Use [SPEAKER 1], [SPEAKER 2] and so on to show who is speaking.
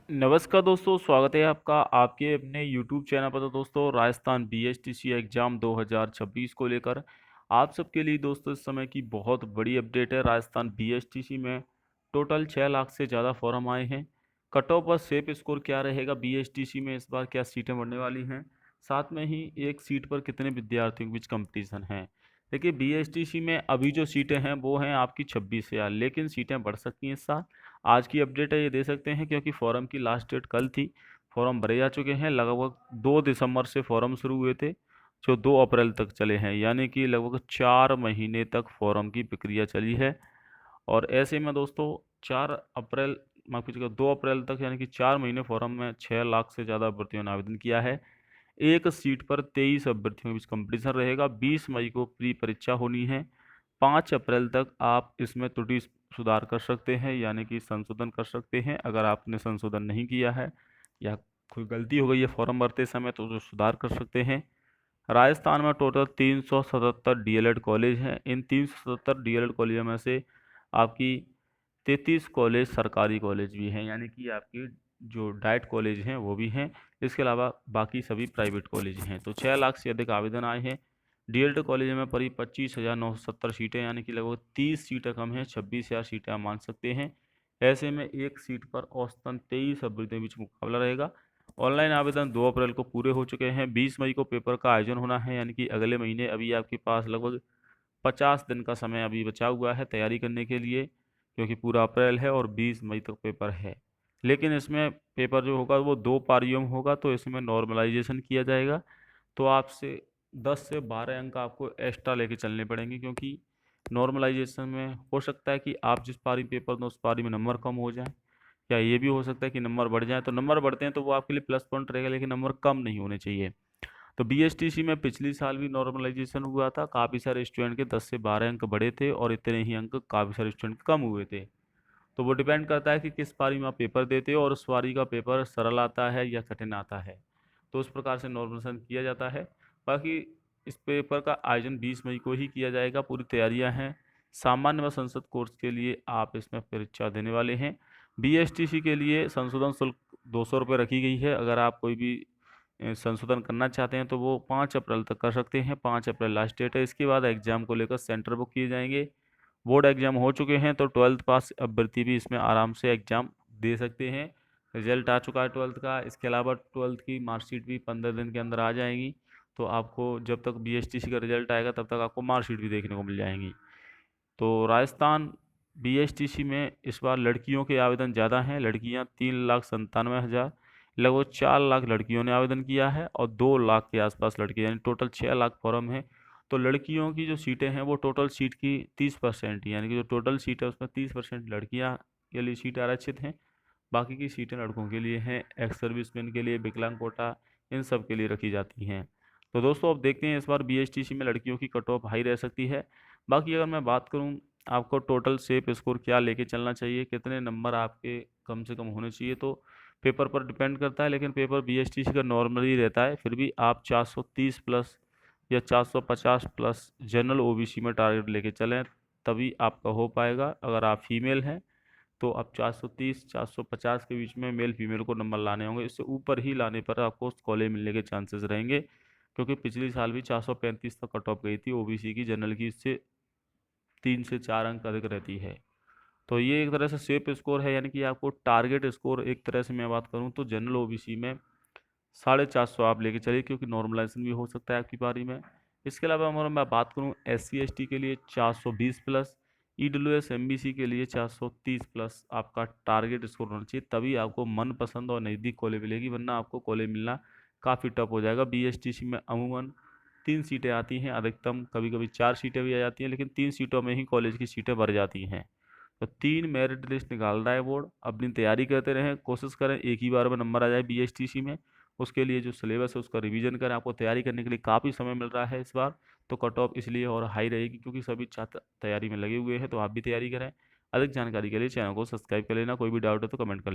[SPEAKER 1] नमस्कार दोस्तों, स्वागत है आपका आपके अपने यूट्यूब चैनल पर। तो दोस्तों, राजस्थान बीएसटीसी एग्ज़ाम 2026 को लेकर आप सबके लिए दोस्तों इस समय की बहुत बड़ी अपडेट है। राजस्थान बीएसटीसी में टोटल 6 लाख से ज़्यादा फॉर्म आए हैं। कट ऑफ और सेफ स्कोर क्या रहेगा बीएसटीसी में, इस बार क्या सीटें बढ़ने वाली हैं, साथ में ही एक सीट पर कितने विद्यार्थियों के बीच कंपटीशन है। देखिए, बीएसटीसी में अभी जो सीटें हैं वो हैं आपकी 26,000, लेकिन सीटें बढ़ सकती हैं इस साल। आज की अपडेट है ये दे सकते हैं, क्योंकि फॉर्म की लास्ट डेट कल थी। फॉर्म भरे जा चुके हैं। लगभग 2 दिसंबर से फॉर्म शुरू हुए थे, जो 2 अप्रैल तक चले हैं, यानी कि लगभग 4 महीने तक फॉर्म की प्रक्रिया चली है। और ऐसे में दोस्तों 4 अप्रैल माफ कीजिएगा 2 अप्रैल तक, यानी कि 4 महीने फॉर्म में 6 लाख से ज़्यादा अभ्यर्थियों ने आवेदन किया है। एक सीट पर 23 अभ्यर्थियों के बीच कंपटीशन रहेगा। 20 मई को प्री परीक्षा होनी है। 5 अप्रैल तक आप इसमें त्रुटि सुधार कर सकते हैं, यानी कि संशोधन कर सकते हैं। अगर आपने संशोधन नहीं किया है या कोई गलती हो गई है फॉर्म भरते समय, तो जो सुधार कर सकते हैं। राजस्थान में टोटल 377 डीएलएड कॉलेज हैं। इन 377 डीएलएड कॉलेजों में से आपकी 33 कॉलेज सरकारी कॉलेज भी हैं, यानी कि आपकी जो डाइट कॉलेज हैं वो भी हैं। इसके अलावा बाकी सभी प्राइवेट कॉलेज हैं। तो 6 लाख से अधिक आवेदन आए हैं। डीएलएड कॉलेज में पड़ी 25,970 सीटें, यानी कि लगभग 30 सीटें कम हैं। 26,000 सीटें आप मान सकते हैं। ऐसे में एक सीट पर औसतन 23 अभ्यर्थियों के बीच मुकाबला रहेगा। ऑनलाइन आवेदन 2 अप्रैल को पूरे हो चुके हैं। 20 मई को पेपर का आयोजन होना है, यानी कि अगले महीने। अभी आपके पास लगभग 50 दिन का समय अभी बचा हुआ है तैयारी करने के लिए, क्योंकि पूरा अप्रैल है और 20 मई तक पेपर है। लेकिन इसमें पेपर जो होगा वो 2 पारियों में होगा, तो इसमें नॉर्मलाइजेशन किया जाएगा। तो आपसे 10 से 12 अंक आपको एक्स्ट्रा लेके चलने पड़ेंगे, क्योंकि नॉर्मलाइजेशन में हो सकता है कि आप जिस पारी पेपर दो उस पारी में नंबर कम हो जाए, या ये भी हो सकता है कि नंबर बढ़ जाए। तो नंबर बढ़ते हैं तो वो आपके लिए प्लस पॉइंट रहेगा, लेकिन नंबर कम नहीं होने चाहिए। तो बीएसटीसी में पिछली साल भी नॉर्मलाइजेशन हुआ था। काफ़ी सारे स्टूडेंट के 10 से 12 अंक बढ़े थे और इतने ही अंक काफ़ी सारे स्टूडेंट के कम हुए थे। तो वो डिपेंड करता है कि किस पारी में आप पेपर देते हो और उस पारी का पेपर सरल आता है या कठिन आता है। तो उस प्रकार से नॉर्मलाइजेशन किया जाता है। बाकी इस पेपर का आयोजन 20 मई को ही किया जाएगा। पूरी तैयारियां हैं। सामान्य व संसद कोर्स के लिए आप इसमें परीक्षा देने वाले हैं। बीएसटीसी के लिए संशोधन शुल्क 200 रुपये रखी गई है। अगर आप कोई भी संशोधन करना चाहते हैं तो वो 5 अप्रैल तक कर सकते हैं। 5 अप्रैल लास्ट डेट है। इसके बाद एग्ज़ाम को लेकर सेंटर बुक किए जाएंगे। बोर्ड एग्ज़ाम हो चुके हैं, तो 12th पास अभ्यर्थी भी इसमें आराम से एग्ज़ाम दे सकते हैं। रिजल्ट आ चुका है 12th का। इसके अलावा 12th की मार्कशीट भी 15 दिन के अंदर आ जाएगी। तो आपको जब तक बीएसटीसी का रिजल्ट आएगा तब तक आपको मार्कशीट भी देखने को मिल जाएंगी। तो राजस्थान बीएसटीसी में इस बार लड़कियों के आवेदन ज़्यादा हैं। लड़कियां 3,97,000, लगभग 4 लाख लड़कियों ने आवेदन किया है और 2 लाख के आसपास लड़के, यानी टोटल 6 लाख फॉर्म है। तो लड़कियों की जो सीटें हैं वो टोटल सीट की 30%, यानी कि जो टोटल सीट है उसमें 30% लड़कियां के लिए सीट आरक्षित हैं। बाकी की सीटें लड़कों के लिए हैं। एक्स सर्विसमैन के लिए, विकलांग कोटा, इन सब के लिए रखी जाती हैं। तो दोस्तों, अब देखते हैं इस बार बीएसटीसी में लड़कियों की कट ऑफ हाई रह सकती है। बाकी अगर मैं बात करूं, आपको टोटल सेफ स्कोर क्या लेके चलना चाहिए, कितने नंबर आपके कम से कम होने चाहिए, तो पेपर पर डिपेंड करता है। लेकिन पेपर बीएसटीसी का नॉर्मली रहता है। फिर भी आप 430 प्लस या 450 प्लस जनरल ओबीसी में टारगेट लेके चलें, तभी आपका हो पाएगा। अगर आप फीमेल हैं तो आप 430 450 के बीच में मेल फीमेल को नंबर लाने होंगे। इससे ऊपर ही लाने पर आपको कॉलेज मिलने के चांसेस रहेंगे, क्योंकि पिछली साल भी 435 तक कट ऑफ गई थी ओबीसी की। जनरल की इससे 3 से 4 अंक अधिक रहती है। तो ये एक तरह से सेफ स्कोर है, यानी कि आपको टारगेट स्कोर, एक तरह से मैं बात करूँ तो जनरल ओबीसी में 450 आप लेके चलिए, क्योंकि नॉर्मलाइजेशन भी हो सकता है आपकी पारी में। इसके अलावा अगर मैं बात करूँ एससी एसटी के लिए 420 प्लस, ईडब्ल्यूएस एमबीसी के लिए 430 प्लस आपका टारगेट स्कोर होना चाहिए, तभी आपको मनपसंद और नज़दीक कॉलेज मिलेगी। वरना आपको कॉलेज मिलना काफ़ी टफ हो जाएगा। बीएसटीसी में अमूमन 3 सीटें आती हैं अधिकतम, कभी कभी 4 सीटें भी आ जाती हैं, लेकिन 3 सीटों में ही कॉलेज की सीटें भर जाती हैं। तो 3 मेरिट लिस्ट निकाल रहा है बोर्ड। अपनी तैयारी करते रहें, कोशिश करें एक ही बार में नंबर आ जाए बीएसटीसी में। उसके लिए जो सिलेबस है उसका रिवीजन करें। आपको तैयारी करने के लिए काफ़ी समय मिल रहा है इस बार। तो कट ऑफ इसलिए और हाई रहेगी, क्योंकि सभी छात्र तैयारी में लगे हुए हैं। तो आप भी तैयारी करें। अधिक जानकारी के लिए चैनल को सब्सक्राइब कर लेना। कोई भी डाउट है तो कमेंट कर